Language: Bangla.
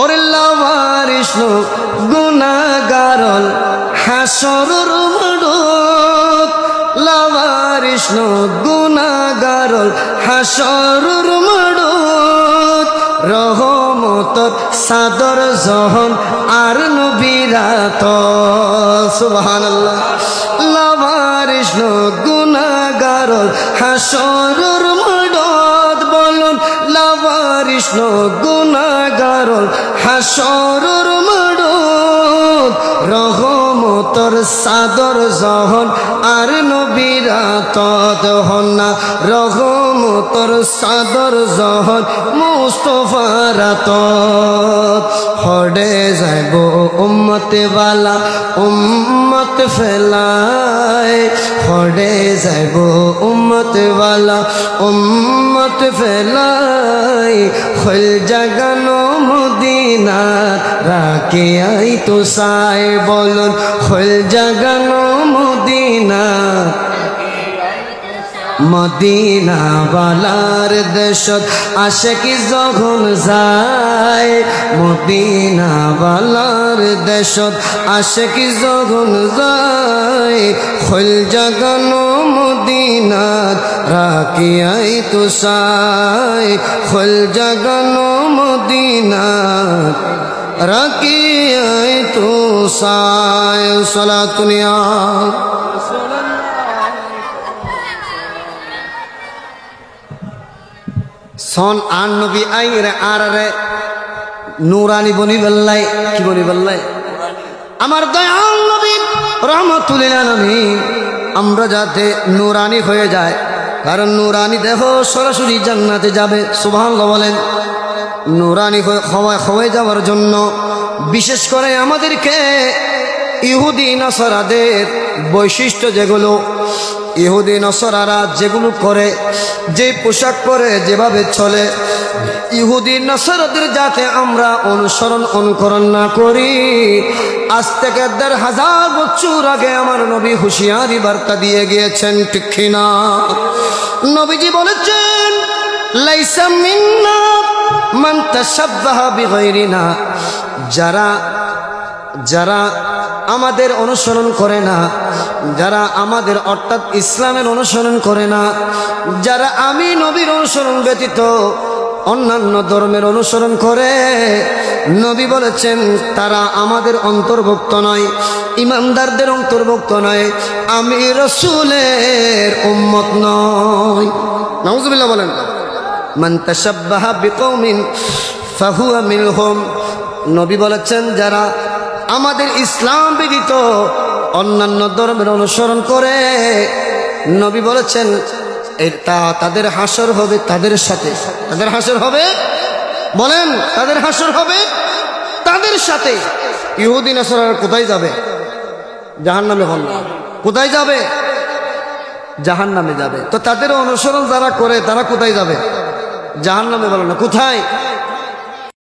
ওরে লাওয়ারিস গুনাহগারল হাসরুর মাডত লাওয়ারিস গুনাহগারল হাসরুর মাডত রহমতর সাদর জহন আর নবীরাত সুবহানাল্লাহ লাওয়ারিস গুনাহগারল হাসরুর মাডত বলুন লাওয়ারিস গুনাহগারল হাসরুর মাডত রহমতর সাদর জহন আর নবীরাত হন্না রহমতর সাদর জহন মুস্তফারাত হড়ে যাইব উম্মত ওয়ালা উম্মত ফেলায় হড়ে যাইব উম্মত ওয়ালা উম্মত ফেলায় খল জাগানো মদিনা রাকে আই তো সাই বলুন খল জাগানো মদিনা মদিনা বালার দেশত আশিকি যখন যায় মদিনা বালার দেশত আশিকি যখন যায় খল জাগানো মদিনাত রাখিয়াই তো সাই খল জাগানো মদিনাত রাখিয়াই তো সাই সালাতুনিয়া সন আন নবী আইরে আরে নুরানি বনি বললাই কি বনি বললাই আমার দয়াল নবী রহমাতুল আলামিন আমরা যাতে নুরানি হয়ে যায় কারণ নুরানি দেহ সরাসরি জান্নাতে যাবে সুবহানাল্লাহ বলেন নুরানি হয়ে যাওয়ার জন্য বিশেষ করে আমাদেরকে ইহুদি নাসারাদের বৈশিষ্ট্য যেগুলো ইহুদি নাসারারা যেগুলো করে যে পোশাক পরে যেভাবে চলে ইহুদি নাসারাদের যাতে আমরা অনুকরণ না করি আজ থেকে ১৫০০ বছর আগে আমার নবী হুঁশিয়ারি বার্তা দিয়ে গিয়েছেন ঠিক কিনা নবীজি বলেছেন লাইসা মিন্না মান তাশাব্বাহা বিগাইরিনা যারা আমাদের অনুসরণ করে না যারা আমাদের অর্থাৎ ইসলামের অনুসরণ করে না যারা আমি নবীর অনুসরণ ব্যতীত অন্যান্য ধর্মের অনুসরণ করে নবী বলেছেন তারা আমাদের অন্তর্ভুক্ত নয় ইমানদারদের অন্তর্ভুক্ত নয় আমি রাসূলের উম্মত নই নাউযুবিল্লাহ বলেন মান তাশাব্বাহা বিকওমিন ফাহুয়া মিনহুম নবী বলেছেন যারা আমাদের ইসলাম ব্যতীত অন্যান্য ধর্মের অনুসরণ করে নবী বলেছেন তাদের হাসর হবে তাদের সাথে তাদের হাসর হবে বলেন তাদের হাসর হবে তাদের সাথে ইহুদি নাসারা কোথায় যাবে জাহান্নামে হবে কোথায় যাবে জাহান্নামে যাবে তো তাদের অনুসরণ যারা করে তারা কোথায় যাবে জাহান্নামে বলেন না কোথায়